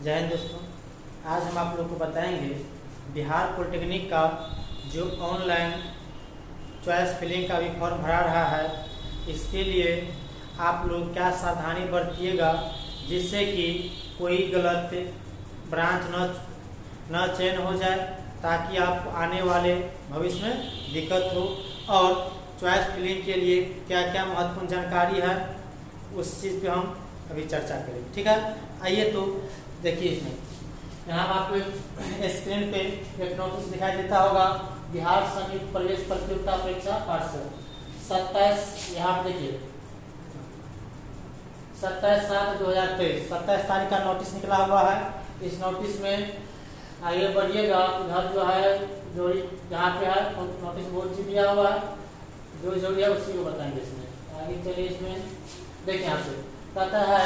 जय हिंद दोस्तों। आज हम आप लोग को बताएंगे बिहार पॉलिटेक्निक का जो ऑनलाइन चॉइस फिलिंग का भी फॉर्म भरा रहा है, इसके लिए आप लोग क्या सावधानी बरतिएगा जिससे कि कोई गलत ब्रांच न चयन हो जाए, ताकि आपको आने वाले भविष्य में दिक्कत हो। और चॉइस फिलिंग के लिए क्या क्या महत्वपूर्ण जानकारी है उस चीज़ पे हम अभी चर्चा करेंगे, ठीक है। आइए तो देखिए, इसमें यहाँ आपको स्क्रीन पे एक नोटिस दिखाई देता होगा, बिहार संयुक्त प्रवेश प्रतियोगिता परीक्षा पार्षद 27, यहाँ पे देखिए 27/7/2023 27 तारीख का नोटिस निकला हुआ है। इस नोटिस में आगे बढ़िएगा, उधर जो है जो जहाँ पे है नोटिस बोर्ड दिया हुआ है, जो जरूरी है उसी को बताएंगे। इसमें आगे चलिए, इसमें देखिए यहाँ पे कहता है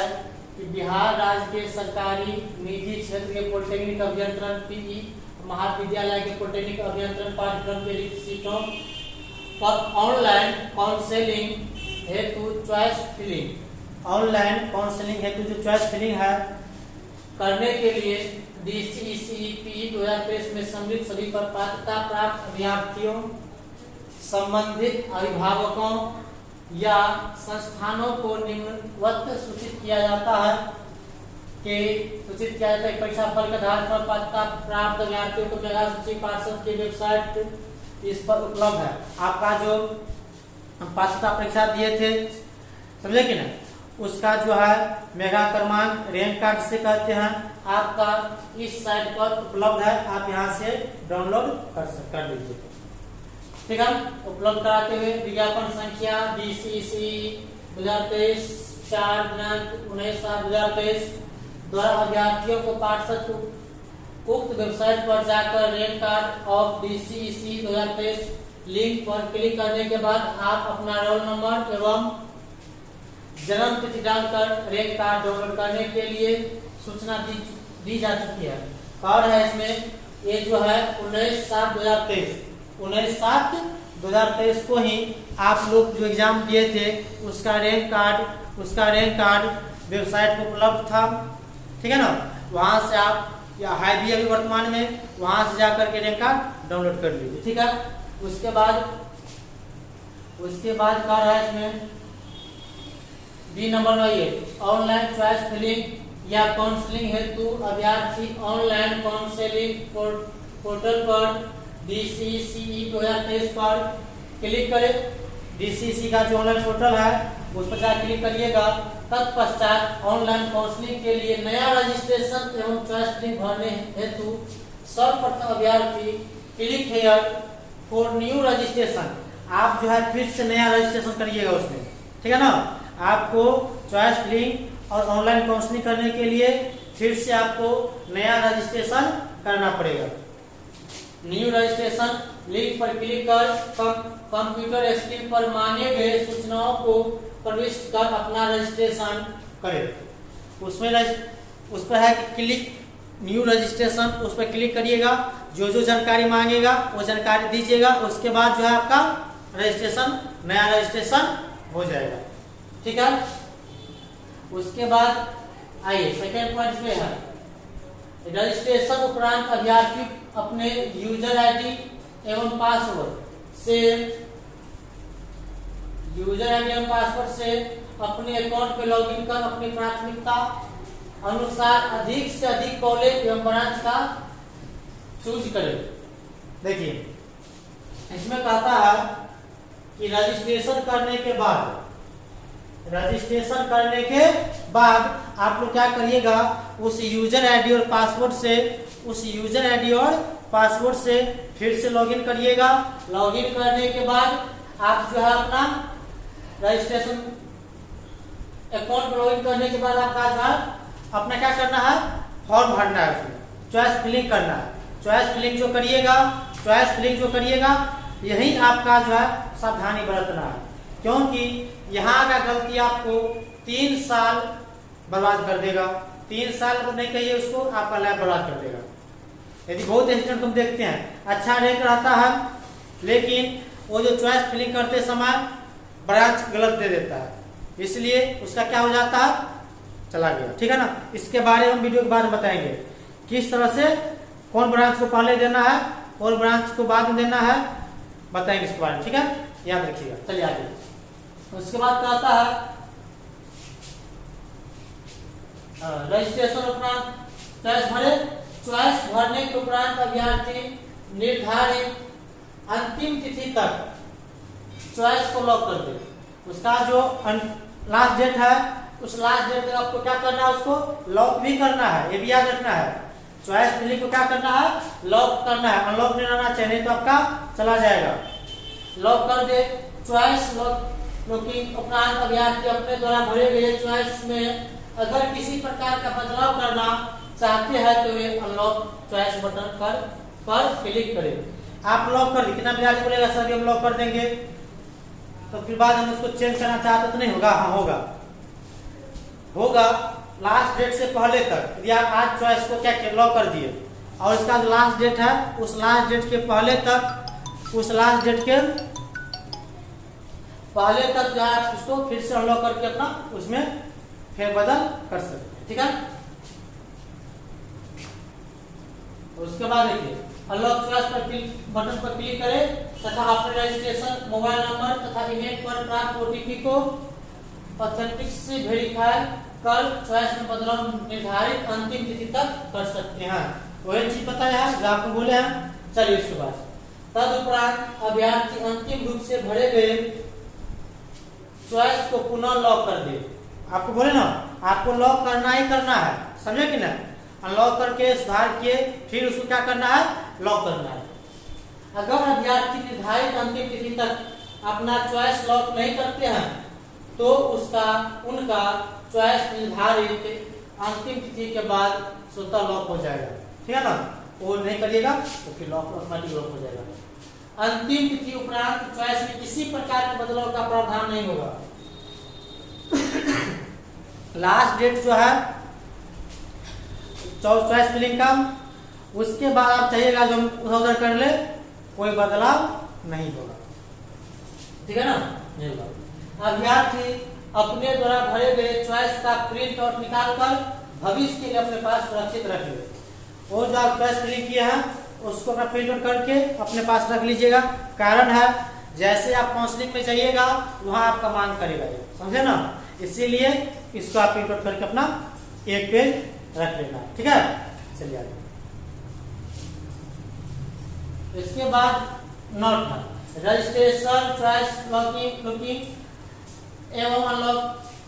कि बिहार राज्य के सरकारी निजी क्षेत्र के पॉलिटेक्निक अभियंत्रण पीई महाविद्यालय के पॉलिटेक्निक अभियंत्रण पाठ्यक्रम के लिए सीटों पर ऑनलाइन काउंसलिंग हेतु चॉइस फिलिंग जो चॉइस फिलिंग है करने के लिए DCECE 2023 में सम्मिलित सभी पर पात्रता प्राप्त अभ्यर्थियों, संबंधित अभिभावकों या संस्थानों को निम्नवत सूचित किया जाता है परीक्षा फल के आधार पर पात्रता प्राप्त अभ्यर्थियों को मेगा सूची पार्षद की वेबसाइट इस पर उपलब्ध है। आपका जो पात्रता परीक्षा दिए थे, समझे कि नहीं, उसका जो है मेगा क्रमांक रैंक कार्ड से कहते हैं, आपका इस साइट पर उपलब्ध है। आप यहाँ से डाउनलोड कर लीजिए, ठीक है। उपलब्ध कराते हुए विज्ञापन संख्या DCECE 2023 4 दिनांक 19/7/2023 द्वारा अभ्यर्थियों को पार्षद उक्त वेबसाइट पर जाकर rank card of DCECE 2023 link पर क्लिक करने के बाद आप अपना रोल नंबर एवं जन्म तिथि डालकर रैंक कार्ड डाउनलोड करने के लिए सूचना दी जा चुकी है। और है इसमें ये जो है 19/7/2023 को ही आप लोग जो एग्जाम दिए थे उसका रैंक कार्ड वेबसाइट पर उपलब्ध था, ठीक है ना। वहां से आप या हाई भी अभी वर्तमान में वहां से जाकर के रैंक कार्ड डाउनलोड कर लीजिए, ठीक है। उसके बाद कर है इसमें बी नंबर में ये ऑनलाइन चॉइस फिलिंग या काउंसलिंग हेतु अभ्यर्थी ऑनलाइन काउंसलिंग पोर्टल पर DCECE 2023 पर क्लिक करें। DCECE का जो ऑनलाइन पोर्टल है उस पर जाकर क्लिक करिएगा। तत्पश्चात ऑनलाइन काउंसलिंग के लिए नया रजिस्ट्रेशन एवं चॉइस फिलिंग भरने हेतु सर्वप्रथम अभ्यर्थी click here for new registration, आप जो है फिर से नया रजिस्ट्रेशन करिएगा उसमें, ठीक है ना। आपको चॉइस फिलिंग और ऑनलाइन काउंसलिंग करने के लिए फिर से आपको नया रजिस्ट्रेशन करना पड़ेगा। न्यू रजिस्ट्रेशन लिंक पर क्लिक कर कंप्यूटर स्क्रीन पर माने गए सूचनाओं को प्रविष्ट कर अपना रजिस्ट्रेशन करें। उस पर है कि क्लिक न्यू रजिस्ट्रेशन, उस पर क्लिक करिएगा। जो जानकारी मांगेगा वो जानकारी दीजिएगा। उसके बाद जो है आपका नया रजिस्ट्रेशन हो जाएगा, ठीक है। उसके बाद आइए सेकेंड पॉइंट में है रजिस्ट्रेशन उपरांत अभ्यर्थी अपने यूजर आईडी एवं पासवर्ड से अपने अकाउंट पे लॉगिन कर अपनी प्राथमिकता अनुसार अधिक से अधिक कॉलेज एवं ब्रांच का चूज करें। देखिए इसमें कहता है कि रजिस्ट्रेशन करने के बाद आप लोग क्या करिएगा, उस यूजर आईडी और पासवर्ड से फिर से लॉगिन करिएगा। लॉगिन करने के बाद आप जो है अपना रजिस्ट्रेशन अकाउंट लॉगिन करने के बाद आपका जो है अपना क्या करना है, फॉर्म भरना है, उसमें चॉइस फिलिंग करना है। चॉइस फिलिंग जो करिएगा यही आपका जो है सावधानी बरतना है, क्योंकि यहाँ का गलती आपको 3 साल बर्बाद कर देगा। 3 साल नहीं कहिए उसको, आपका लाइफ बर्बाद कर देगा। यदि बहुत स्टूडेंट तुम देखते हैं अच्छा रैंक रहता है, लेकिन वो जो चॉइस फिलिंग करते समय ब्रांच गलत दे देता है, इसलिए उसका क्या हो जाता है, चला गया। ठीक है ना, इसके बारे में हम वीडियो के बाद में बताएंगे किस तरह से कौन ब्रांच को पहले देना है और ब्रांच को बाद में देना है, बताएंगे इसके बारे में। ठीक है, याद रखिएगा। चलिए आगे। उसके बाद कहता है रजिस्ट्रेशन उपरांत चॉइस भरे। चॉइस भरने के उपरांत अभ्यर्थी निर्धारित अंतिम तिथि तक चॉइस को लॉक कर दे। उसका जो लास्ट डेट है उस लास्ट डेट तक आपको क्या करना है, उसको लॉक भी करना है, ये भी याद रखना है। चॉइस फिलिंग को क्या करना है, लॉक करना है, अनलॉक नहीं रहना चाहिए, नहीं तो आपका चला जाएगा। लॉक कर दे। चॉइस लॉकिंग उपरांत अभ्यर्थी अपने द्वारा भरे गए चॉइस में अगर किसी प्रकार का बदलाव करना चाहते हैं तो वे अनलॉक चॉइस बटन पर क्लिक करें। आप लॉक कर दी, कितना अभ्यर्थी बोलेगा सर हम लॉक कर देंगे, तो फिर बाद हम उसको चेंज करना चाहते तो नहीं होगा? हाँ होगा लास्ट डेट से पहले तक। यदि आप आज चॉइस को क्या लॉक कर दिए और इसका जो लास्ट डेट है उस लास्ट डेट के पहले तक, उस लास्ट डेट के पहले तक जो है आप उसको फिर से अनलॉक करके अपना उसमें फेरबदल कर सकते हैं। ठीक है, उसके बाद देखिए अनलॉक चॉइस पर बटन पर क्लिक करें तथा अपने रजिस्ट्रेशन मोबाइल नंबर तथा ईमेल पर प्राप्त ओटीपी को ऑथेंटिक से वेरीफाई कर चॉइस में बदलाव निर्धारित अंतिम तिथि तक कर सकते हैं। वही चीज बताया है जो आपको बोले हैं। चलिए उसके बाद तदुपरांत अभ्यर्थी अंतिम रूप से भरे गए चॉइस को पुनः लॉक कर दे। आपको बोले ना, आपको लॉक करना ही करना है, समझे कि ना? अनलॉक करके सुधार किए फिर उसको क्या करना है, लॉक करना है। अगर अभ्यर्थी निर्धारित अंतिम तिथि तक अपना चॉइस लॉक नहीं करते हैं तो उनका चॉइस निर्धारित अंतिम तिथि के बाद स्वतः लॉक हो जाएगा। ठीक है ना, वो नहीं करिएगा तो फिर लॉक ऑटोमेटिक लॉक हो जाएगा। अंतिम तिथि उपरांत चॉइस में किसी प्रकार के बदलाव का प्रावधान नहीं होगा। लास्ट डेट जो है चॉइस फिलिंग का, उसके बाद आप चाहिएगा जो उधर कर ले, कोई बदलाव नहीं होगा। ठीक है ना, नहीं होगा। अभ्यर्थी अपने द्वारा भरे गए चॉइस का प्रिंट आउट निकाल कर भविष्य के लिए अपने पास सुरक्षित रख ले। वो जो आप चॉइस फिलिंग किए हैं उसको अपना प्रिंट आउट करके अपने पास रख लीजिएगा। कारण है जैसे आप काउंसलिंग में जाइएगा वहां आपका मांग करेगा, समझे ना, इसीलिए इसको आप प्रिंट आउट करके अपना एक पेज रख लेना। ठीक है, चलिए आगे। इसके बाद नोट है रजिस्ट्रेशन चॉइस लॉकिंग एवं अनलॉक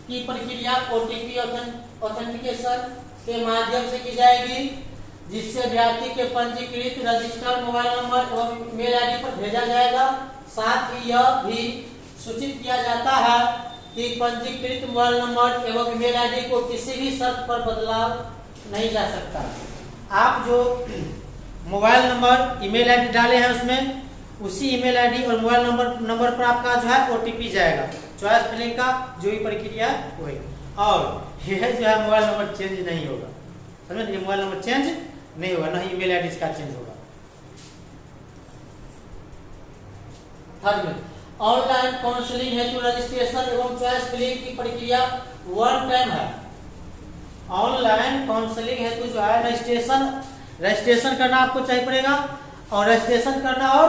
की प्रक्रिया ओटीपी ऑथेंटिकेशन के माध्यम से की जाएगी, जिससे अभ्यर्थी के पंजीकृत रजिस्टर्ड मोबाइल नंबर एवं ईमेल आईडी पर भेजा जाएगा। साथ ही यह भी सूचित किया जाता है कि पंजीकृत मोबाइल नंबर एवं ईमेल आईडी को किसी भी शर्त पर बदलाव नहीं जा सकता। आप जो मोबाइल नंबर ईमेल आईडी डाले हैं उसमें उसी ईमेल आईडी और मोबाइल नंबर पर आपका जो है ओटीपी जाएगा। चॉइस फिलिंग का जो भी प्रक्रिया है वही, और यह जो है मोबाइल नंबर चेंज नहीं होगा, समझ, ये मोबाइल नंबर चेंज नहीं होगा, नहीं ईमेल आईडी इसका चेंज होगा। थर्ड में ऑनलाइन काउंसलिंग हेतु रजिस्ट्रेशन एवं चॉइस फिलिंग की प्रक्रिया वन टाइम है। ऑनलाइन काउंसलिंग हेतु जो है रजिस्ट्रेशन करना आपको चाहिए पड़ेगा, और रजिस्ट्रेशन करना और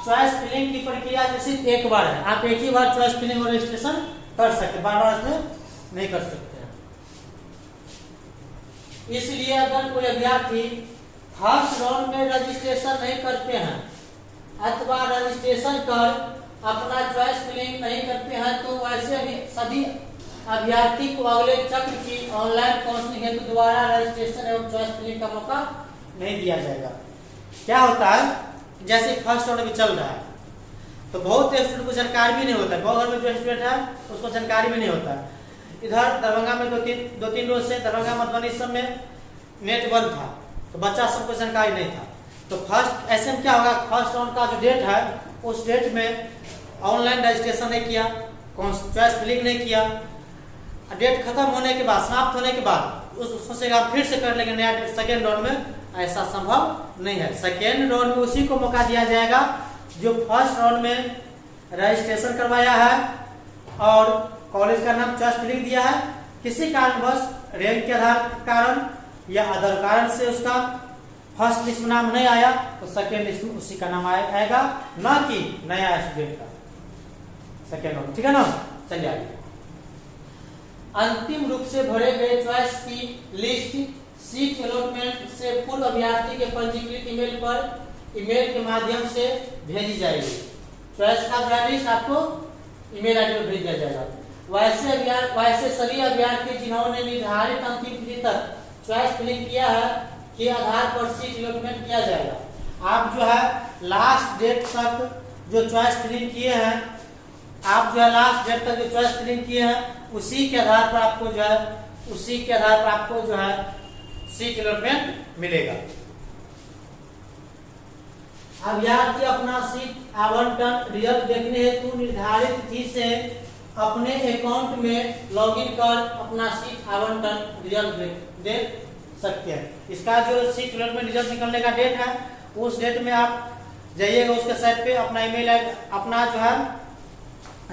चॉइस फिलिंग की प्रक्रिया सिर्फ एक बार है। आप एक ही बार चॉइस फिलिंग और रजिस्ट्रेशन कर सकते, बार बार इसमें नहीं कर सकते हैं। इसलिए अगर कोई अभ्यर्थी फर्स्ट राउंड में रजिस्ट्रेशन नहीं करते हैं अथवा रजिस्ट्रेशन कर अपना चॉइस फिलिंग नहीं करते हैं तो वैसे भी सभी अभ्यर्थी को अगले चक्र की ऑनलाइन काउंसलिंग हेतु दोबारा रजिस्ट्रेशन एवं चॉइस फिलिंग का मौका नहीं दिया जाएगा। क्या होता है, जैसे फर्स्ट राउंड अभी चल रहा है तो बहुत स्टूडेंट को जानकारी भी नहीं होता है, बहुत में जो स्टूडेंट है उसको जानकारी भी नहीं होता है। इधर दरभंगा में दो तीन रोज से दरभंगा मधुबनी सब में नेट बंद था तो बच्चा सबको जानकारी नहीं था। तो फर्स्ट ऐसे में क्या होगा, फर्स्ट राउंड का जो डेट है उस डेट में ऑनलाइन रजिस्ट्रेशन नहीं किया, चॉइस फिलिंग नहीं किया, डेट खत्म होने के बाद, समाप्त होने के बाद उस सोचेगा फिर से कर लेंगे नया डेट सेकेंड राउंड में, ऐसा संभव नहीं है। सेकेंड राउंड में उसी को मौका दिया जाएगा जो फर्स्ट राउंड में रजिस्ट्रेशन करवाया है और कॉलेज का नाम चॉइस फिलिंग दिया है, किसी कारणवश रैंक के आधार कारण या अदर कारण से उसका फर्स्ट लिस्ट में नाम नहीं आया तो सेकेंड लिस्ट में उसी का नाम आएगा, ना कि नया स्टूडेंट का सेकेंड राउंड। ठीक है ना, चलिए आगे। अंतिम रूप से भरे गए चॉइस की लिस्ट सीट अलॉटमेंट से पूर्व अभ्यर्थी के पंजीकृत ईमेल के माध्यम से भेजी जाएगी। चॉइस का लिस्ट आपको ईमेल आईडी पर भेज दिया जाएगा। वैसे सभी अभ्यर्थी जिन्होंने निर्धारित अंतिम तिथि तक चॉइस फिलिंग किया है के आधार पर सीट अलॉटमेंट किया जाएगा। आप जो है लास्ट डेट तक जो चॉइस फिलिंग किए हैं, आप जो है लास्ट डेट तक जो चॉइस फिलिंग किए हैं उसी के आधार पर आपको जो है सीट अलॉटमेंट मिलेगा। अभ्यर्थी अपना सीट आवंटन रिजल्ट देखने हेतु निर्धारित तिथि से अपने अकाउंट में लॉगिन कर अपना सीट आवंटन रिजल्ट देख सकते हैं। इसका जो सीट अलॉटमेंट रिजल्ट निकलने का डेट है उस डेट में आप जाइएगा उसके साइट पे, अपना ईमेल आईडी, अपना जो है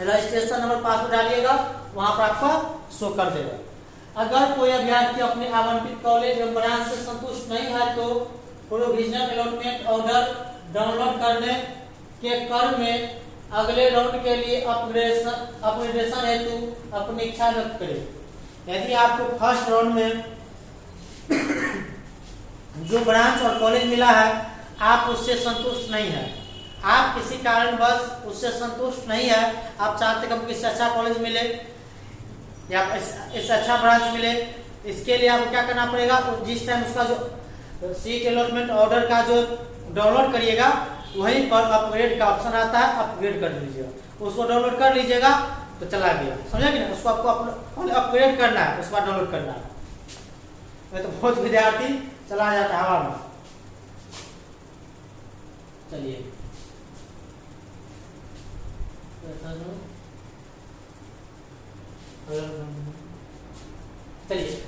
रजिस्ट्रेशन नंबर, पासवर्ड डालिएगा, वहां पर आपको शो कर देगा। अगर कोई अभ्यर्थी अपने आवंटित कॉलेज एवं ब्रांच से संतुष्ट नहीं है तो प्रोविजनल अलॉटमेंट ऑर्डर डाउनलोड करने के क्रम में अगले राउंड के लिए अपग्रेडेशन हेतु अपनी इच्छा व्यक्त करें। यदि आपको फर्स्ट राउंड में जो ब्रांच और कॉलेज मिला है आप उससे संतुष्ट नहीं है, आप किसी कारणवश उससे संतुष्ट नहीं है, आप चाहते कि इससे अच्छा कॉलेज मिले या इससे अच्छा ब्रांच मिले, इसके लिए आपको क्या करना पड़ेगा, जिस टाइम उसका जो सीट अलॉटमेंट ऑर्डर का जो डाउनलोड करिएगा वहीं पर अपग्रेड का ऑप्शन आता है, अपग्रेड कर लीजिएगा, उसको डाउनलोड कर लीजिएगा तो चला गया, समझा कि ना। उसको आपको अपग्रेड करना है, उसके बाद डाउनलोड करना है। तो बहुत विद्यार्थी चला जाता है हवा में। चलिए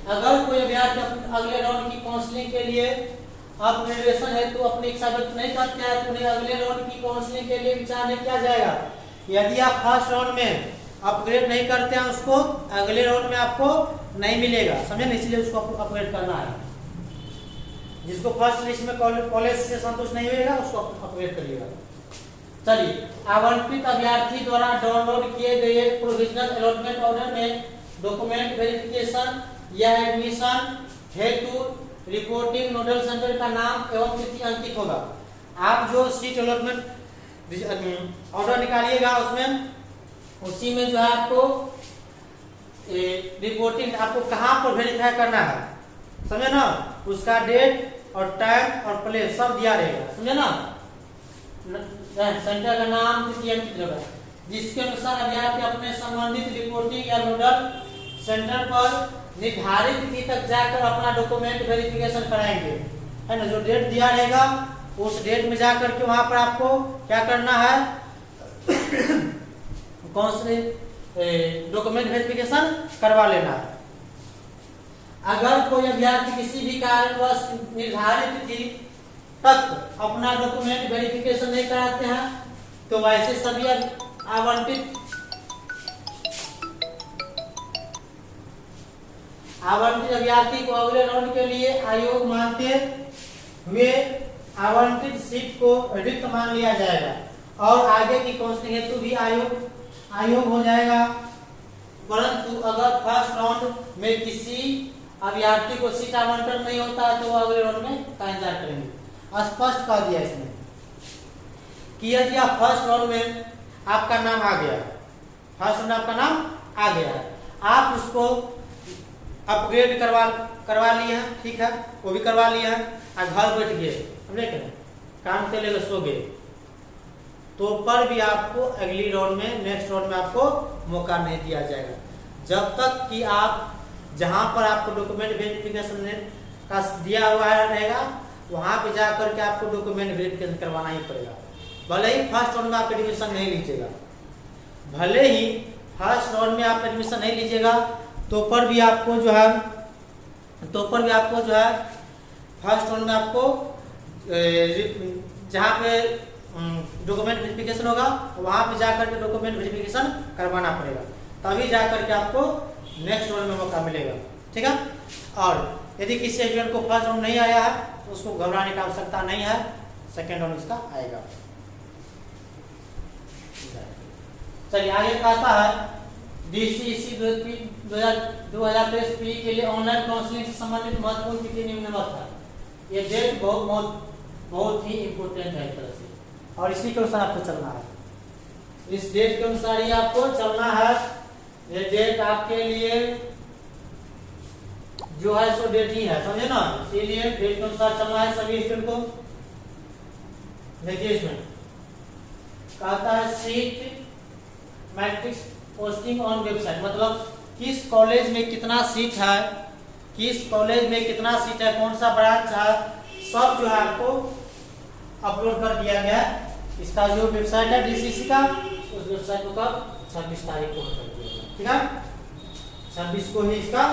अगर कोई अभ्यर्थी अगले राउंड की काउंसलिंग के लिए अपग्रेडेशन हेतु अपनी इच्छा व्यक्त नहीं करते हैं तो उन्हें अगले राउंड की काउंसलिंग के लिए विचार नहीं किया जाएगा। यदि आप फर्स्ट राउंड में अपग्रेड नहीं करते हैं उसको अगले राउंड में आपको नहीं मिलेगा, समझे ना, इसलिए उसको अपग्रेड करना है। जिसको फर्स्ट लिस्ट में कॉलेज से संतुष्ट नहीं होगा उसको अपग्रेड करिएगा। चलिए, आवंटित अभ्यर्थी द्वारा डाउनलोड किए गए प्रोविजनल अलॉटमेंट ऑर्डर में डॉक्यूमेंट वेरिफिकेशन या एडमिशन हेतु रिपोर्टिंग नोडल सेंटर का नाम एवं तिथि अंकित होगा। आप जो सीट अलॉटमेंट ऑर्डर निकालिएगा उसमें उसी में जो है आपको रिपोर्टिंग आपको कहाँ पर वेरीफाई करना है, समझे ना, उसका डेट और टाइम और प्लेस सब दिया रहेगा, समझे ना। सेंटर का नाम तिथि अंकित होगा जिसके अनुसार अभ्यर्थी अपने संबंधित रिपोर्टिंग या नोडल सेंटर पर निर्धारित तिथि तक जाकर अपना डॉक्यूमेंट वेरिफिकेशन कराएंगे, है ना। जो डेट दिया रहेगा उस डेट में जाकर के वहां पर आपको क्या करना है, कौन से डॉक्यूमेंट वेरिफिकेशन करवा लेना है। अगर कोई अभ्यर्थी किसी भी कारणवश निर्धारित तिथि तक अपना डॉक्यूमेंट वेरिफिकेशन नहीं कराते हैं तो वैसे सभी आवंटित अभ्यर्थी को अगले राउंड के लिए आयोग मानते हुए आवंटित सीट को रिक्त मान लिया जाएगा और आगे की काउंसलिंग हेतु भी आयोग हो जाएगा। परंतु अगर फर्स्ट राउंड में किसी अभ्यर्थी को सीट आवंटन नहीं होता है तो वो अगले राउंड में का इंतजार करेंगे। स्पष्ट कर दिया इसमें कि यदि आप फर्स्ट राउंड में आपका नाम आ गया, फर्स्ट राउंड में आपका नाम आ गया, आप उसको अपग्रेड करवा लिए हैं, ठीक है, वो भी करवा लिए हैं, और घर बैठ गए, समझे क्या, काम के लिए सो गए, तो पर भी आपको अगली राउंड में नेक्स्ट राउंड में आपको मौका नहीं दिया जाएगा जब तक कि आप जहां पर आपको डॉक्यूमेंट वेरिफिकेशन का दिया हुआ रहेगा वहां पे जाकर के आपको डॉक्यूमेंट वेरिफिकेशन करवाना ही पड़ेगा। भले ही फर्स्ट राउंड में आप एडमिशन नहीं लीजिएगा, भले ही फर्स्ट राउंड में आप एडमिशन नहीं लीजिएगा तो पर भी आपको जो है फर्स्ट राउंड में आपको जहाँ पे डॉक्यूमेंट वेरिफिकेशन होगा वहां पे जाकर के डॉक्यूमेंट वेरिफिकेशन करवाना पड़ेगा, तभी जाकर के आपको नेक्स्ट राउंड में मौका मिलेगा, ठीक है। और यदि किसी स्टूडेंट को फर्स्ट राउंड नहीं आया है तो उसको घबराने की आवश्यकता नहीं है, सेकेंड राउंड इसका आएगा। चलिए आगे कहता है DCEC 2023 पी के लिए ऑनलाइन काउंसलिंग से संबंधित महत्वपूर्ण तिथि निम्नवत है। ये डेट बहुत ही इम्पोर्टेंट है एक तरह से, और इसी के अनुसार आपको चलना है। इस डेट के अनुसार ही आपको चलना है। ये डेट आपके लिए जो है सो डेट ही है, समझे ना, इसीलिए डेट के अनुसार चलना है सभी स्टूडेंट को। देखिए इसमें कहता है seat matrix posting on website, मतलब किस कॉलेज में कितना सीट है, किस कॉलेज में कितना सीट है, कौन सा ब्रांच है, सब जो है आपको अपलोड कर दिया गया है। इसका जो वेबसाइट है DCEC का, उस वेबसाइट को कब 26 तारीख को कर दिया गया, ठीक है, 26 को ही इसका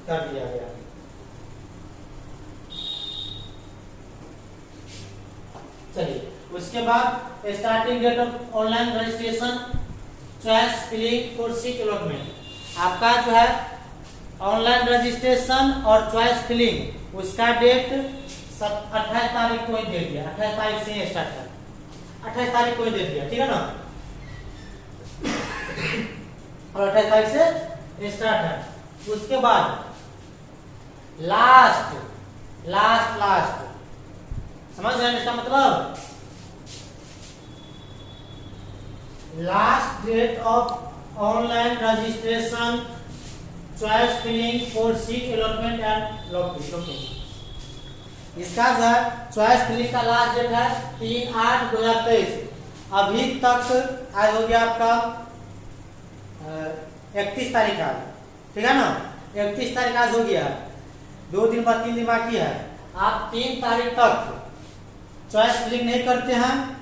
कर दिया गया। चलिए उसके बाद starting date of online registration choice filling for seat allotment. आपका जो है ऑनलाइन रजिस्ट्रेशन और चॉइस फिलिंग उसका डेट 28 तारीख को ही दे दिया, 28 तारीख से स्टार्ट है, 28 तारीख को ही दे दिया, ठीक है ना, और 28 तारीख से स्टार्ट है। उसके बाद लास्ट समझ रहे हैं इसका मतलब, last date of online registration choice filling for seat allotment and lottery. इसका जो है चॉइस फिलिंग का लास्ट डेट है 3/8/2023। अभी तक आज हो गया आपका 31 तारीख आज, ठीक है ना, 31 तारीख आज हो गया, 2 दिन बाद 3 दिन बाकी है। आप 3 तारीख तक चॉइस फिलिंग नहीं करते हैं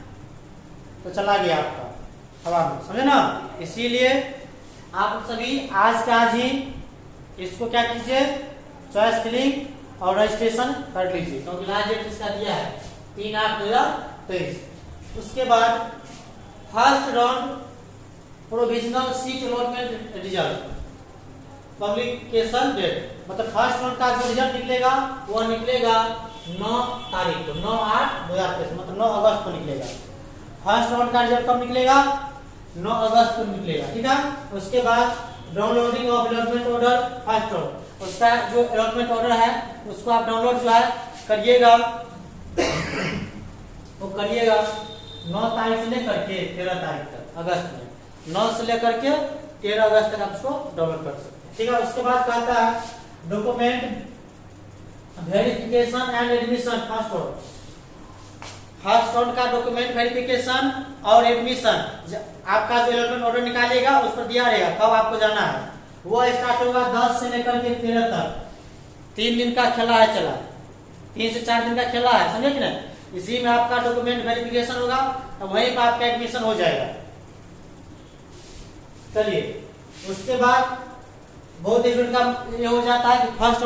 तो चला गया आपका हवा में, समझे ना। इसीलिए आप सभी आज का आज ही इसको क्या कीजिए, चॉइस फिलिंग और रजिस्ट्रेशन कर लीजिए, क्योंकि लास्ट डेट इसका दिया है 3/8/2023। उसके बाद first round provisional seat allotment result publication date, मतलब फर्स्ट राउंड का जो रिजल्ट निकलेगा वो निकलेगा 9 तारीख को, 9/8/2023, मतलब 9 अगस्त को निकलेगा। फर्स्ट राउंड का रिजल्ट कब निकलेगा, 9 अगस्त को निकलेगा, ठीक है। उसके बाद downloading of allotment order first round, उसका जो अलॉटमेंट ऑर्डर है उसको आप डाउनलोड जो है करिएगा, वो करिएगा 9 तारीख से लेकर के 13 तारीख तक, अगस्त में 9 से लेकर के 13 अगस्त तक आप उसको डाउनलोड कर सकते हैं, ठीक है। उसके बाद कहता है document verification and admission first round का डॉक्यूमेंट वेरिफिकेशन और एडमिशन आपका जो अलॉटमेंट ऑर्डर निकालेगा उस पर दिया रहेगा कब आपको जाना है, वो स्टार्ट होगा 10 से लेकर के 13 तक। 3 दिन का खेला है, चला 3 से 4 दिन का खेला है, समझे कि नहीं। इसी में आपका डॉक्यूमेंट वेरिफिकेशन होगा और वहीं पर आपका एडमिशन हो जाएगा। चलिए उसके बाद बहुत स्टूडेंट का ये हो जाता है कि फर्स्ट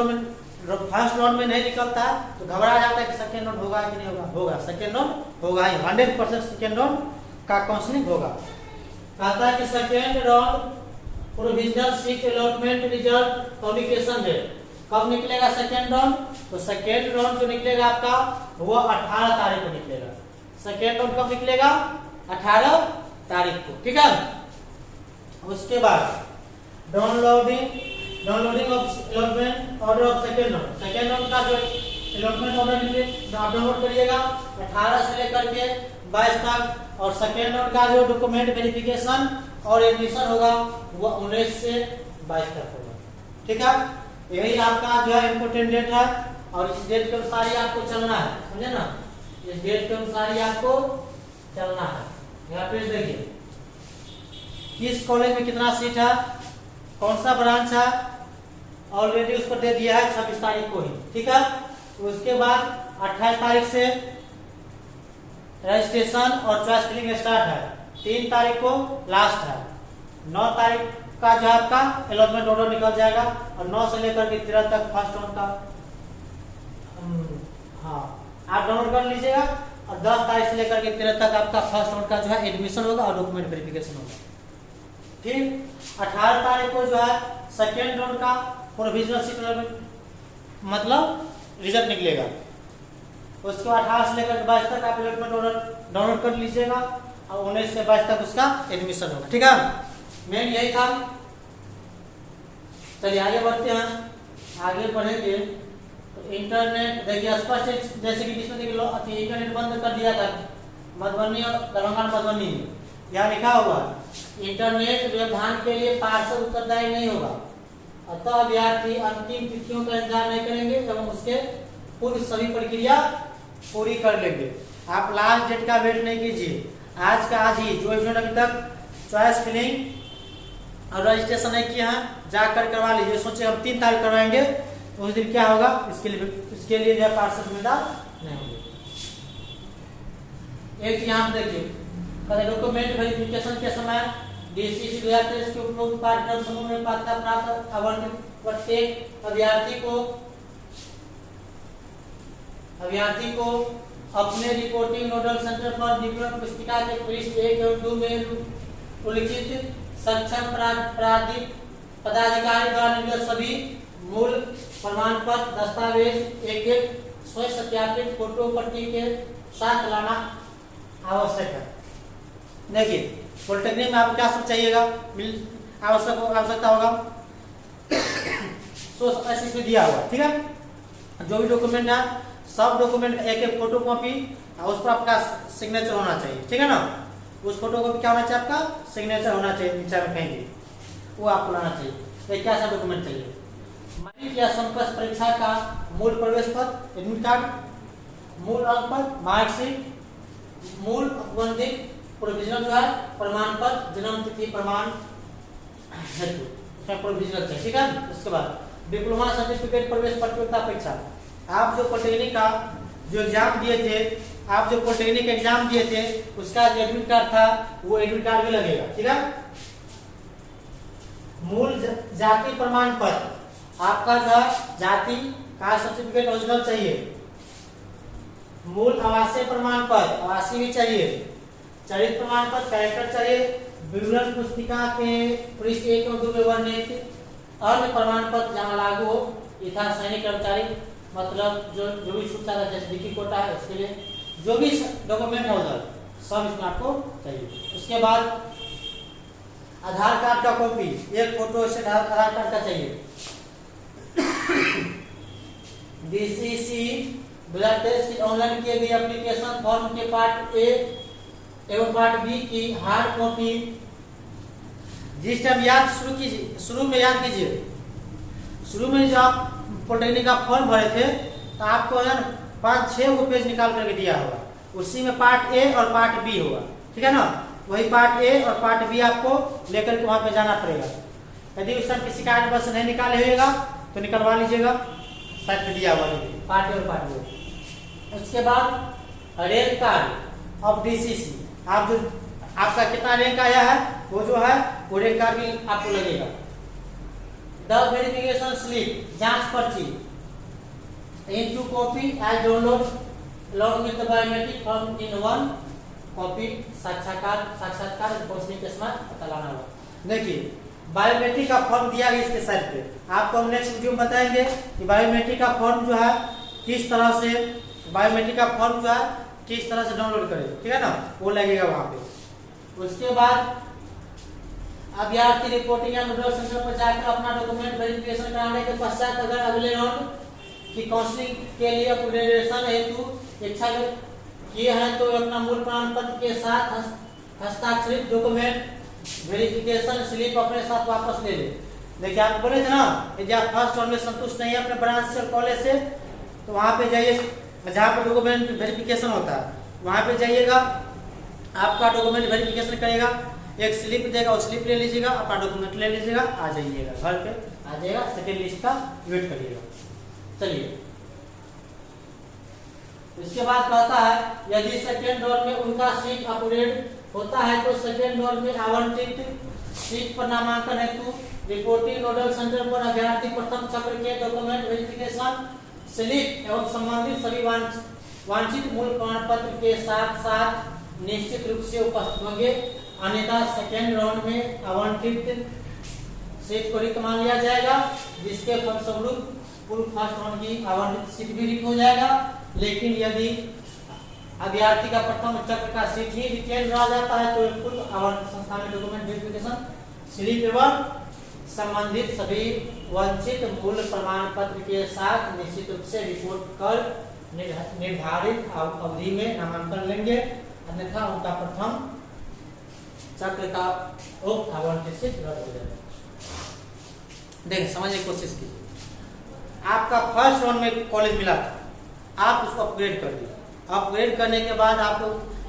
राउंड में नहीं निकलता है तो घबरा जाता है कि सेकेंड राउंड होगा कि नहीं होगा, होगा सेकेंड राउंड होगा ही, 100% सेकेंड राउंड का काउंसलिंग होगा। कहता है कि second round provisional seat allotment result publication date कब निकलेगा सेकेंड राउंड, तो सेकेंड राउंड जो निकलेगा आपका वो 18 तारीख को निकलेगा। सेकेंड राउंड कब निकलेगा, 18 तारीख को, ठीक है। उसके बाद downloading of allotment order of second round का जो अलॉटमेंट ऑर्डर निकले आप डाउनलोड करिएगा 18 से लेकर के 22 तक, और सेकेंड राउंड का जो डॉक्यूमेंट वेरिफिकेशन और एडमिशन होगा वो 19 से 22 तक होगा, ठीक है। यही आपका जो है इम्पोर्टेंट डेट है, और इस डेट के अनुसार ही आपको चलना है, समझे ना, इस डेट के अनुसार ही आपको चलना है। यहाँ पे देखिए किस कॉलेज में कितना सीट है, कौन सा ब्रांच है, ऑलरेडी उस पर दे दिया है 26 तारीख को ही, ठीक है। उसके बाद 28 तारीख से रजिस्ट्रेशन और चॉइस फिलिंग स्टार्ट है, 3 तारीख को लास्ट है, 9 तारीख का जो आपका अलॉटमेंट ऑर्डर निकल जाएगा, और 9 से लेकर के 13 तक फर्स्ट राउंड का हाँ आप डाउनलोड कर लीजिएगा, और 10 तारीख से लेकर के 13 तक आपका फर्स्ट राउंड का जो है एडमिशन होगा और डॉक्यूमेंट वेरिफिकेशन होगा, ठीक। 18 तारीख को जो है सेकेंड राउंड का प्रोविजनल सीट मतलब रिजल्ट निकलेगा। उसके बाद 18 से लेकर 22 तक आप अलॉटमेंट ऑर्डर डाउनलोड कर लीजिएगा और 19 से 22 तक उसका एडमिशन होगा। ठीक है, मेन यही था। चलिए आगे बढ़ते हैं। आगे बढ़ेंगे तो इंटरनेट देखिए स्पष्ट, जैसे कि इसमें देखिए इंटरनेट बंद कर दिया था मधुबनी और दरभंगा मधुबनी में, यहाँ लिखा हुआ इंटरनेट व्यवधान के लिए पार्षद उत्तरदायी नहीं होगा, अतः अभ्यर्थी अंतिम तिथियों का इंतजार नहीं करेंगे एवं उसके पूर्व सभी प्रक्रिया पूरी कर लेंगे। आप लास्ट डेट का वेट नहीं कीजिए, आज का आज ही। जो स्टूडेंट अभी तक चॉइस फिलिंग और रजिस्ट्रेशन नहीं किया है जाकर करवा लीजिए। सोचे हम 3 तारीख करवाएंगे तो उस दिन क्या होगा, इसके लिए जो है पार्षद जिम्मेदार नहीं होंगे। एक यहाँ पे देखिए डॉक्यूमेंट वेरिफिकेशन के समय DCC 2023 के उपरोक्त पाठ्यक्रम समूह में पात्रता प्राप्त आवंटित प्रत्येक अभ्यर्थी को अपने रिपोर्टिंग नोडल सेंटर पर विवरण पुस्तिका के पृष्ठ 1 एवं 2 में उल्लिखित सक्षम प्राधिक पदाधिकारी द्वारा निर्गत सभी मूल प्रमाण पत्र दस्तावेज एक स्वयं सत्यापित फोटो प्रति के साथ लाना आवश्यक है। देखिए पॉलिटेक्निक में आपको क्या सब चाहिएगा, आवश्यकता होगा ऐसे इसमें दिया हुआ। ठीक है, जो भी डॉक्यूमेंट है सब डॉक्यूमेंट एक फोटो कॉपी और उस पर आपका सिग्नेचर होना चाहिए। ठीक है ना, उस फोटो कॉपी क्या होना चाहिए, आपका सिग्नेचर होना चाहिए नीचे में कहीं भी, वो आपको लाना चाहिए। तो क्या सा डॉक्यूमेंट चाहिए, मैट्रिक या समकक्ष परीक्षा का मूल प्रवेश पत्र, एडमिट कार्ड, मूल अंक पत्र, मार्कशीट, मूल उपबंधित प्रोविजनल जो है प्रमाण पत्र, जन्म तिथि प्रमाण हेतु उसमें प्रोविजनल चाहिए। ठीक है, उसके बाद डिप्लोमा सर्टिफिकेट, प्रवेश प्रतियोगिता परीक्षा। आप जो पॉलिटेक्निक का जो एग्जाम दिए थे, आप जो पॉलिटेक्निक एग्जाम दिए थे उसका जो एडमिट कार्ड था वो एडमिट कार्ड भी लगेगा। ठीक है, मूल जाति प्रमाण पत्र, आपका जाति का सर्टिफिकेट ओरिजिनल चाहिए। मूल आवासीय प्रमाण पत्र, आवासीय भी चाहिए। चरित्र प्रमाण पत्र, कैरेक्टर चाहिए। विवरण पुस्तिका के पृष्ठ 1 और 2 में वर्णित अन्य प्रमाण पत्र जहाँ लागू हो, यथा सैनिक कर्मचारी मतलब जो भी छूटता है जैसे डिग्री कोटा है उसके लिए जो भी डॉक्यूमेंट है उधर सब इसमें आपको चाहिए। उसके बाद आधार कार्ड का कॉपी, एक फोटो से आधार कार्ड का चाहिए। DCC 2023 की ऑनलाइन किए गए एप्लीकेशन फॉर्म के पार्ट ए एवं पार्ट बी की हार्ड कॉपी जिस टाइम शुरू में याद कीजिए, शुरू में जो आप पॉलिटेक्निक का फॉर्म भरे थे तो आपको है 5-6 वो पेज निकाल करके दिया होगा, उसी में पार्ट ए और पार्ट बी होगा। ठीक है ना, वही पार्ट ए और पार्ट बी आपको लेकर के वहां पे जाना पड़ेगा। यदि उस टाइम किसी कार्ड बस नहीं निकाले होगा तो निकलवा लीजिएगा, साइड पे दिया हुआ पार्ट ए और पार्ट बी। उसके बाद रैंक कार्ड ऑफ DCC, आप जो आपका कितना रैंक आया है वो जो है वो रैंक कार्ड भी आपको लगेगा। द वेरिफिकेशन स्लिप, जांच पर्ची in 2 copy as download along with the biometric form in 1 copy. साक्षात्कार पहुंचने के समय पता लाना होगा। देखिए बायोमेट्रिक का फॉर्म दिया गया इसके साइड पे, आपको हम नेक्स्ट वीडियो में बताएंगे कि बायोमेट्रिक का फॉर्म जो है किस तरह से डाउनलोड करें। ठीक है ना, वो लगेगा वहां पे। उसके बाद अभ्यर्थी रिपोर्टिंग या नोडल सेंटर पर जाकर अपना डॉक्यूमेंट वेरिफिकेशन कराने के पश्चात अगर अगले राउंड की काउंसलिंग के लिए अपग्रेडेशन हेतु इच्छा किए हैं तो अपना मूल प्रमाण पत्र के साथ हस्ताक्षरित डॉक्यूमेंट वेरिफिकेशन स्लिप अपने साथ वापस ले ले। देखिए आप बोले थे ना यदि आप फर्स्ट राउंड में संतुष्ट नहीं है अपने ब्रांच से कॉलेज से तो वहां पे जाइए, जहाँ पे डॉक्यूमेंट वेरिफिकेशन होता है वहां पे जाइएगा, आपका डॉक्यूमेंट वेरिफिकेशन करेगा, एक स्लिप देगा, उस स्लिप ले लीजिएगा, अपना डॉक्यूमेंट ले लीजिएगा, आ जाइएगा घर पे, आ जाएगा, सेकेंड लिस्ट का वेट करिएगा। चलिए इसके बाद कहता है यदि सेकेंड दौर में उनका सीट अपग्रेड होता है तो सेकेंड दौर में आवंटित सीट पर नामांकन हेतु रिपोर्टिंग नोडल सेंटर पर अभ्यर्थी प्रथम चक्र के डॉक्यूमेंट वेरिफिकेशन स्लिप एवं संबंधित सभी वांछित मूल प्रमाण पत्र के साथ साथ निश्चित रूप से उपस्थित होंगे, अन्यथा सेकेंड राउंड में आवंटित सीट को रिक्त मान लिया जाएगा, जिसके फलस्वरूप पूर्व फर्स्ट राउंड की आवंटित सीट भी रिक्त हो जाएगा। लेकिन यदि अभ्यर्थी का प्रथम चक्र का सीट ही रिटेन रह जाता है तो पूर्व आवंटित संस्थान में डॉक्यूमेंट वेरिफिकेशन स्लिप एवं संबंधित सभी वंचित मूल प्रमाण पत्र के साथ निश्चित रूप से रिपोर्ट कर निर्धारित अवधि में नामांकन लेंगे, अन्यथा उनका प्रथम चक्र का उक्त आवंटित सीट रद्द हो जाएगा। देखिए समझने की कोशिश कीजिए। आपका फर्स्ट राउंड में कॉलेज मिला था, आप उसको अपग्रेड कर दिए। अपग्रेड करने के बाद आपको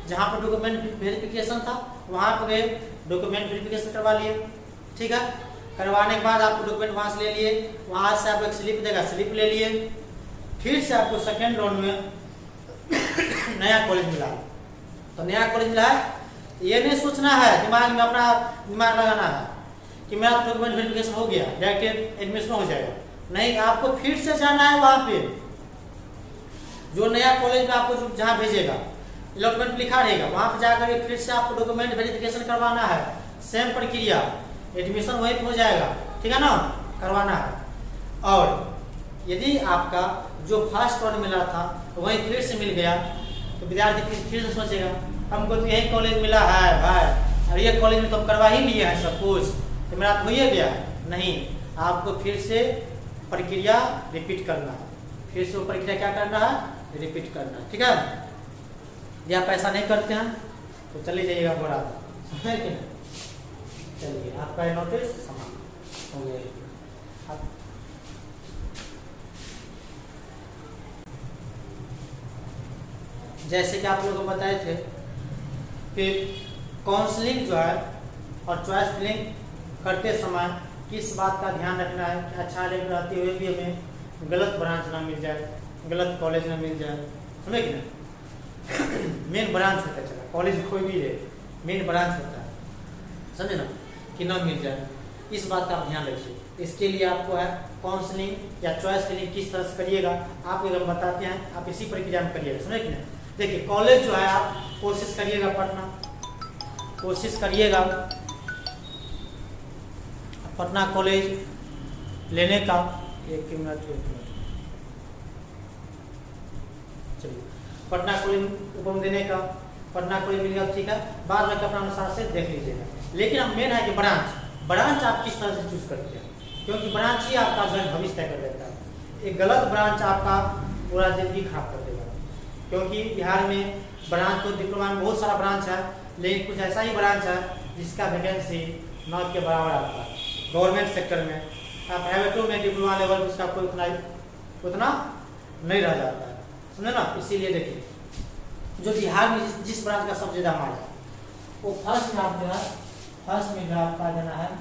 जहाँ पर डॉक्यूमेंट वेरिफिकेशन था वहाँ पर डॉक्यूमेंट वेरिफिकेशन करवा लिए, ठीक है। करवाने के बाद आपको डॉक्यूमेंट वहाँ से ले लिए, वहाँ से आपको एक स्लिप देगा, स्लिप ले लिए। फिर से आपको सेकेंड राउंड में नया कॉलेज मिला। तो नया कॉलेज मिला है, ये नहीं सोचना है, दिमाग में अपना दिमाग लगाना है कि मेरा डॉक्यूमेंट वेरिफिकेशन हो गया, डायरेक्ट एडमिशन हो जाएगा। नहीं, आपको फिर से जाना है वहाँ पे जो नया कॉलेज में आपको जहाँ भेजेगा, अलॉटमेंट लिखा रहेगा, वहाँ पर जाकर फिर से आपको डॉक्यूमेंट वेरिफिकेशन करवाना है। सेम प्रक्रिया, एडमिशन वहीं पर हो जाएगा, ठीक है ना, करवाना है। और यदि आपका जो फर्स्ट राउंड मिला था वहीं फिर से मिल गया तो विद्यार्थी फिर से सोचेगा हमको तो यही कॉलेज मिला है भाई, और ये कॉलेज में तो हम करवा ही लिए हैं सब कुछ, तो मेरा तो हो ही गया। नहीं, आपको फिर से प्रक्रिया रिपीट करना है, फिर से वो प्रक्रिया क्या करना है, रिपीट करना है, ठीक है। यदि आप ऐसा नहीं करते हैं तो चले जाइएगा बोरा, समझे कि नहीं। चलिए, आपका नोटिस समाप्त हो गया। जैसे कि आप लोगों को बताए थे कि काउंसलिंग जो है और चॉइस फिलिंग करते समय किस बात का ध्यान रखना है कि अच्छा लेकर रहते हुए भी हमें गलत ब्रांच ना मिल जाए, गलत कॉलेज ना मिल जाए, समझे कि नहीं। मेन ब्रांच होता है, चला कॉलेज कोई भी है, मेन ब्रांच होता है, समझे ना, कि ना मिल जाए, इस बात का आप ध्यान रखिए। इसके लिए आपको है काउंसलिंग या चॉइस फिलिंग किस तरह से करिएगा, आपको हम बताते हैं, आप इसी प्रक्रिया में करिएगा, समझे कि नहीं। देखिए, कॉलेज जो है आप कोशिश करिएगा पटना, कोशिश करिएगा पटना कॉलेज लेने का। एक मिनट, चलिए, पटना कॉलेज उपम देने का, पटना कॉलेज मिल गया, ठीक है। बाद में अपना अनुसार से देख लीजिएगा। लेकिन अब मेन है कि ब्रांच आप किस तरह से चूज करते हैं, क्योंकि ब्रांच ही आपका जो भविष्य तय कर देता है। एक गलत ब्रांच आपका पूरा जिंदगी खराब कर देगा, क्योंकि बिहार में ब्रांच तो डिप्लोमा में बहुत सारा ब्रांच है, लेकिन कुछ ऐसा ही ब्रांच है जिसका वैकेंसी न के बराबर आता है गवर्नमेंट सेक्टर में। प्राइवेटों में डिप्लोमा लेवल उसका कोई उतना नहीं रह जाता है, समझे ना। इसीलिए देखिए, जो बिहार में जिस ब्रांच का सबसे ज़्यादा मांग है वो फर्स्ट में आप जो है, फर्स्ट में जो आपका देना है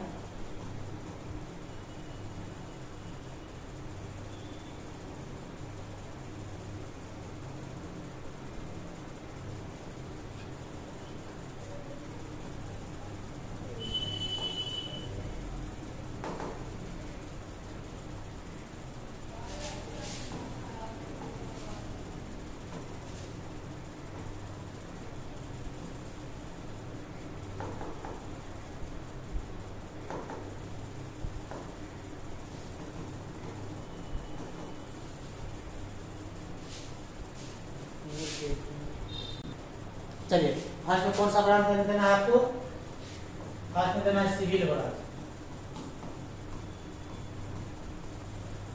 चलिए, फर्स्ट में कौन सा ब्रांच देना है आपको, फर्स्ट में देना है सिविल ब्रांच,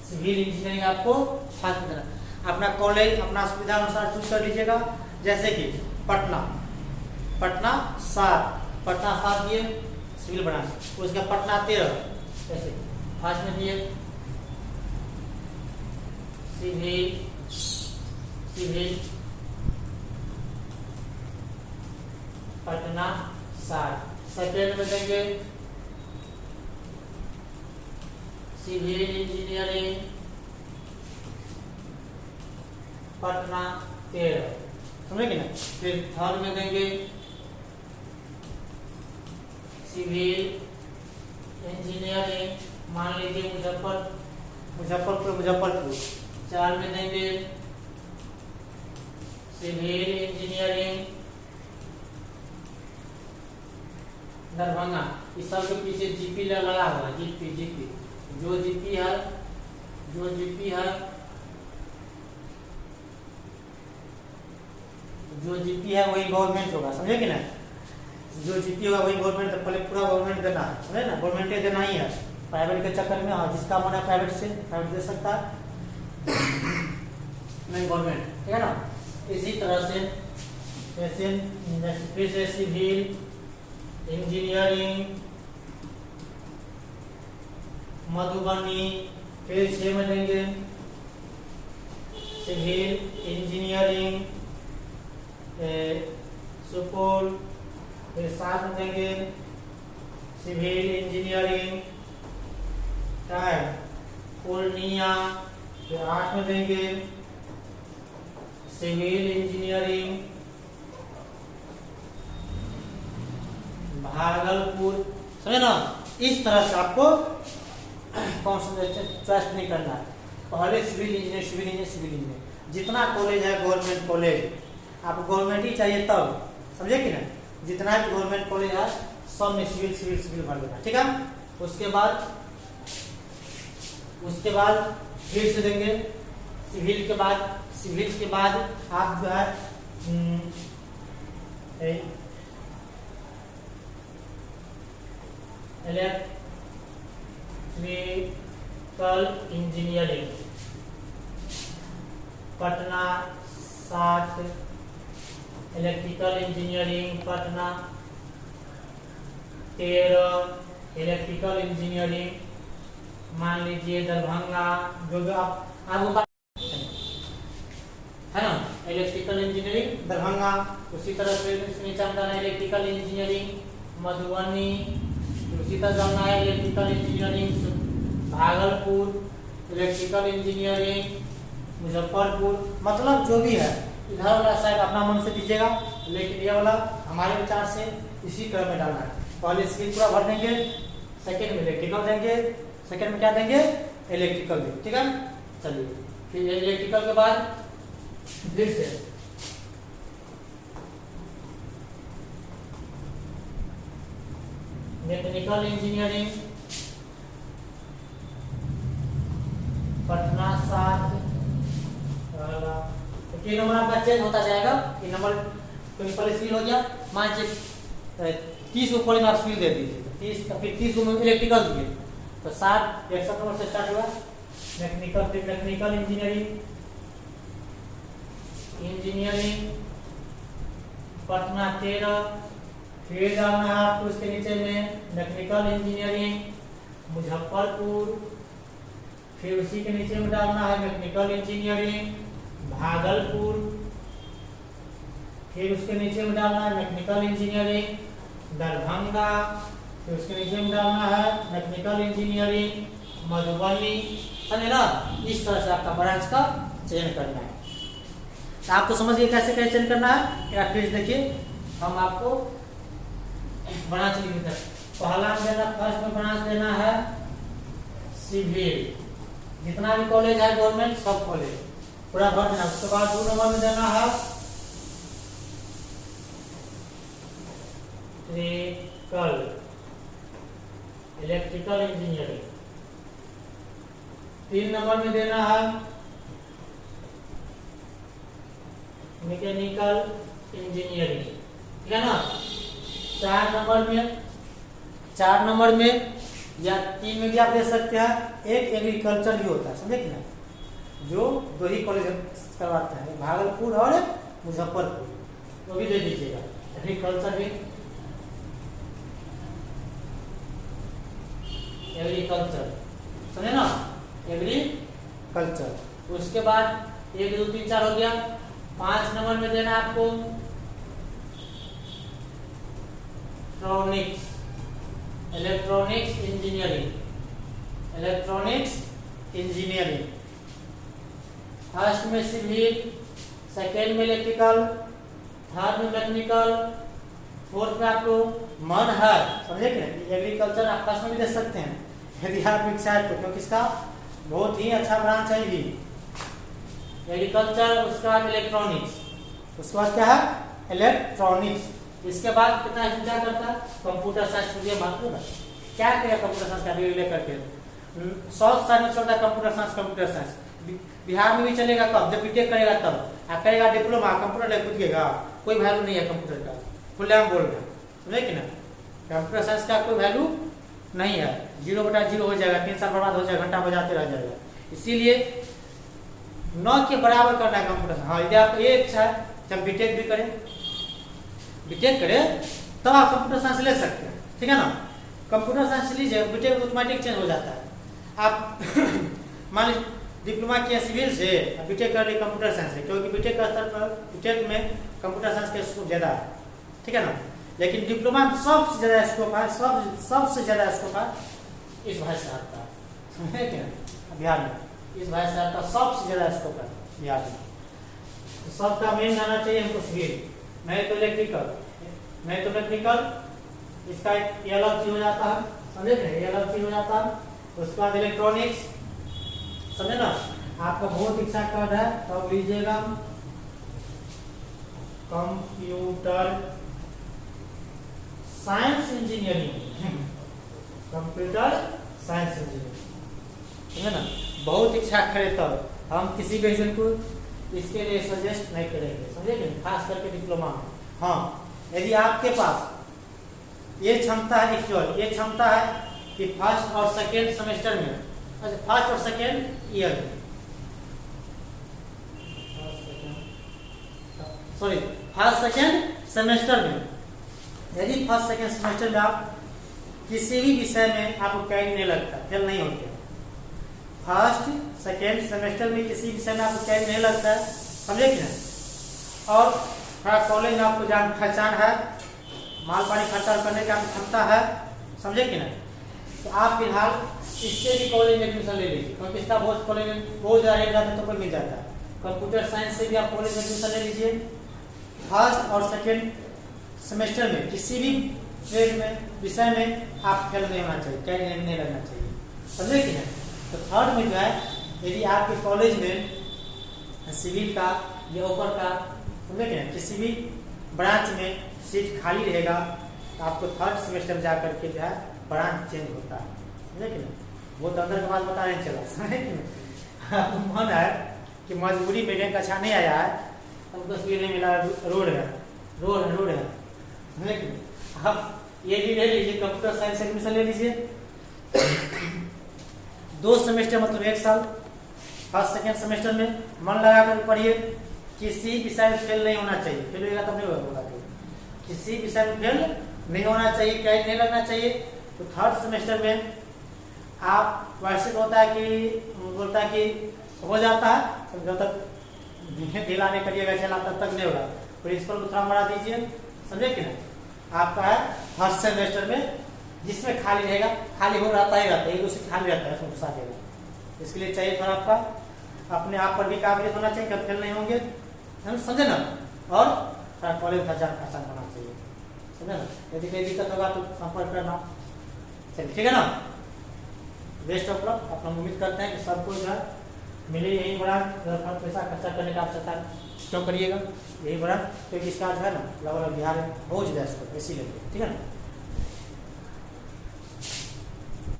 सिविल इंजीनियरिंग आपको फर्स्ट में देना। अपना कॉलेज अपना सुविधा अनुसार चूज कर लीजिएगा। जैसे कि पटना 7 दिए सिविल ब्रांच, उसका पटना 13, ऐसे फर्स्ट में दिए सिविल पटना 7। सेकेंड में देंगे सिविल इंजीनियरिंग पटना 13, समझे कि ना। फिर थर्ड में देंगे सिविल इंजीनियरिंग मान लीजिए मुजफ्फरपुर। 4 में देंगे सिविल इंजीनियरिंग दरभंगा। इस सब के पीछे जीपी लगा हुआ है, जीपी जो जो जीपी है, जो जीपी है वही गवर्नमेंट होगा, समझे कि ना? जो जीपी होगा वही गवर्नमेंट, पहले पूरा गवर्नमेंट देना है, समझे ना? गवर्नमेंट देना ही है, प्राइवेट के चक्कर में। हाँ, जिसका मन है प्राइवेट से प्राइवेट दे सकता है, नहीं गवर्नमेंट, ठीक है ना? इसी तरह से फिर से सिविल इंजीनियरिंग मधुबनी, फिर 6 में देंगे सिविल इंजीनियरिंग सुपौल, फिर 7 में देंगे सिविल इंजीनियरिंग क्या है पूर्णिया, फिर 8 में देंगे सिविल इंजीनियरिंग भागलपुर, समझे ना? इस तरह से आपको कॉन्सेंट्रेशन चॉइस नहीं करना है। पहले सिविल इंजीनियर, जितना कॉलेज है गवर्नमेंट कॉलेज, आपको गवर्नमेंट ही चाहिए तब, समझे कि ना? जितना भी गवर्नमेंट कॉलेज है सब में सिविल भर देना, ठीक है? उसके बाद फिर से देंगे सिविल के बाद आप जो है electrical engineering Patna 7, electrical engineering Patna 13, electrical engineering मान लीजिए दरभंगा, जो भी आपको है ना, इलेक्ट्रिकल इंजीनियरिंग दरभंगा। उसी तरह से इसमें जाना है इलेक्ट्रिकल इंजीनियरिंग मधुबनी, उसी तरह जाना है electrical engineering Bhagalpur, electrical engineering Muzaffarpur, मतलब जो भी है इधर वाला साइड अपना मन से दीजिएगा, लेकिन ये वाला हमारे विचार से इसी क्रम में डालना है। पहले सिविल पूरा भर देंगे, सेकेंड में इलेक्ट्रिकल देंगे, सेकेंड में क्या देंगे इलेक्ट्रिकल देंगे, ठीक है? चलिए, फिर इलेक्ट्रिकल के बाद फिर से मैकेनिकल इंजीनियरिंग पटना 7, तो ये नंबर आपका चेंज होता जाएगा। ये नंबर पहले सिविल हो गया, मान लीजिए 30 को कॉलेज आप सिविल दे दीजिए, 30 फिर 30 को इलेक्ट्रिकल दिए, तो 7 61 नंबर से स्टार्ट हुआ मैकेनिकल, फिर मैकेनिकल इंजीनियरिंग पटना 13, फिर जाना है आपको उसके नीचे में मैकेनिकल इंजीनियरिंग मुजफ्फरपुर, फिर उसी के नीचे में डालना है मैकेनिकल इंजीनियरिंग भागलपुर, फिर उसके नीचे में डालना है मैकेनिकल इंजीनियरिंग दरभंगा, फिर उसके नीचे में डालना है मैकेनिकल इंजीनियरिंग मधुबनी, समझे ना? इस तरह से आपका ब्रांच का चयन करना है। तो आपको समझिए कैसे कैसे चयन करना है, या फिर देखिए हम आपको ब्रांच लिख देते हैं। पहला देना, फर्स्ट में ब्रांच देना है सिविल, जितना भी कॉलेज है गवर्नमेंट सब कॉलेज पूरा भर देना। उसके बाद 2 नंबर में देना है इलेक्ट्रिकल इंजीनियरिंग, 3 नंबर में देना है मैकेनिकल इंजीनियरिंग, ठीक है ना? 4 नंबर में या 3 में भी आप दे सकते हैं, एक एग्रीकल्चर भी होता है, समझे कि ना? जो 2 ही कॉलेज करवाता है, भागलपुर और मुजफ्फरपुर, वो भी दे दीजिएगा एग्रीकल्चर भी, एग्रीकल्चर, समझे ना? एग्रीकल्चर। उसके बाद 1 2 3 4 हो गया। 5 नंबर में देना आपको इलेक्ट्रॉनिक्स इंजीनियरिंग, फर्स्ट में सिविल, सेकेंड में इलेक्ट्रिकल, थर्ड में मैकेनिकल, फोर्थ में आपको मन है, समझे कि एग्रीकल्चर आप फर्स्ट में भी दे सकते हैं यदि आप इच्छा है तो, क्योंकि इसका बहुत ही अच्छा ब्रांच है भी एग्रीकल्चर। उसके बाद इलेक्ट्रॉनिक्स, उसके बाद क्या है इलेक्ट्रॉनिक्स। इसके बाद कितना क्या करता है कंप्यूटर साइंस, मुझे मालूम है क्या किया कंप्यूटर साइंस का डिग्री लेकर के, साउथ साइड में चलता है कंप्यूटर साइंस। बिहार में भी चलेगा कब, जब बीटेक करेगा तब। आप करेगा डिप्लोमा कंप्यूटर लैब कूदिएगा, कोई वैल्यू नहीं है कंप्यूटर का, खुले हम बोल रहे हैं, समझे कि ना। कंप्यूटर साइंस का कोई वैल्यू नहीं है, 0/0 हो जाएगा, 3 साल बर्बाद हो जाएगा, घंटा बजाते रह जाएगा। इसीलिए 9 के बराबर करना है कंप्यूटर। हाँ, यदि आपको ये इच्छा है जब बीटेक भी करें, बीटेक करें तब आप कंप्यूटर साइंस ले सकते हैं, ठीक है ना। कंप्यूटर साइंस लीजिए, बीटेक ऑटोमेटिक चेंज हो जाता है। आप मान लीजिए डिप्लोमा किया सिविल से, बीटेक कर लिए कंप्यूटर साइंस से, क्योंकि बीटेक का स्तर पर बीटेक में कंप्यूटर साइंस का स्कोप ज़्यादा है, ठीक है ना। लेकिन डिप्लोमा में सबसे ज़्यादा स्कोप है, सबसे ज़्यादा स्कोप है इस भाई साहब का, समझे क्या, बिहार में इस भाई साहब का सबसे ज़्यादा स्कोप है बिहार में। तो सबका मेन जाना चाहिए हमको सिविल, नहीं तो इलेक्ट्रिकल, नहीं तो टेक्निकल, इसका ये अलग चीज हो जाता है, समझे ना, ये अलग चीज हो जाता है। उसके बाद इलेक्ट्रॉनिक्स, समझे ना। आपका बहुत इच्छा कर रहा है तब लीजिएगा computer science engineering, computer science engineering, समझे ना। बहुत इच्छा करे तब हम किसी भी स्टूडेंट को इसके लिए सजेस्ट नहीं करेंगे, समझे ना, खास करके डिप्लोमा में। हाँ, यदि आपके पास ये क्षमता है, ये क्षमता है कि फर्स्ट और सेकेंड सेमेस्टर में, अच्छा फर्स्ट और सेकेंड ईयर में, सॉरी फर्स्ट सेकेंड सेमेस्टर में, यदि फर्स्ट सेकेंड सेमेस्टर में आप किसी भी विषय में आपको कैरी नहीं लगता, फेल नहीं होते, फर्स्ट सेकेंड सेमेस्टर में किसी विषय में आपको कैरी नहीं लगता है, समझे कि नहीं। और थोड़ा कॉलेज में आपको जान पहचान है, माल पानी खर्चा करने की आपकी क्षमता है, समझे कि नहीं, तो आप फिलहाल इससे भी कॉलेज में एडमिशन ले लीजिए, क्योंकि इसका बहुत कॉलेज में बहुत ज़्यादा रेट जाता है तो कोई मिल जाता है। कंप्यूटर साइंस से भी आप कॉलेज में एडमिशन ले लीजिए। फर्स्ट और सेकेंड सेमेस्टर में किसी भी ट्रेड में विषय में आप फेल नहीं होना चाहिए, कैरी नहीं लगना चाहिए, समझे कि नहीं। तो थर्ड में जो है, यदि आपके कॉलेज में सिविल का या ऊपर का, समझे कि नहीं, किसी भी ब्रांच में सीट खाली रहेगा तो आपको थर्ड सेमेस्टर में जाकर के जो है ब्रांच चेंज होता है, समझे कि नहीं। वो तो अंदर के बाद बता नहीं चला, समझे कि नहीं। आपको मन है कि मजबूरी में रैंक अच्छा नहीं आया है, हमको सीट नहीं मिला, रोड है, समझे कि नहीं। आप ये भी ले लीजिए, कंप्यूटर साइंस एडमिशन ले लीजिए, 2 सेमेस्टर मतलब 1 साल, फर्स्ट सेकेंड सेमेस्टर में मन लगा कर पढ़िए, किसी विषय में फेल नहीं होना चाहिए, फेल होगा तब नहीं होगा, किसी विषय में फेल नहीं होना चाहिए, कैरी नहीं लगना चाहिए। तो थर्ड सेमेस्टर में आप वैसे होता है कि बोलता है कि हो जाता है, जब तक ढीला नहीं करिएगा चला तब तक नहीं होगा, प्रिंसिपल को थोड़ा बढ़ा दीजिए, समझे कि नहीं। आपका है फर्स्ट सेमेस्टर में जिसमें खाली रहेगा, खाली हो रहता ही रहता है, एक दूसरे खाली रहता है, उसमें घुसा देगा। इसके लिए चाहिए थोड़ा आपका अपने आप पर भी काबिलियत होना चाहिए, कब फेल नहीं होंगे, समझे ना। और कॉलेज का जान पहचान होना चाहिए, समझे ना। यदि कोई दिक्कत होगा तो संपर्क करना, चलिए ठीक है ना। Best of luck. आप हम उम्मीद करते हैं कि सबको जो है मिले यही बड़ा, पैसा खर्चा करने का आवश्यकता क्यों करिएगा, यही बड़ा, क्योंकि इसका जो है ना लगभग बिहार में बहुत ज़्यादा स्कोप, इसीलिए, ठीक है ना।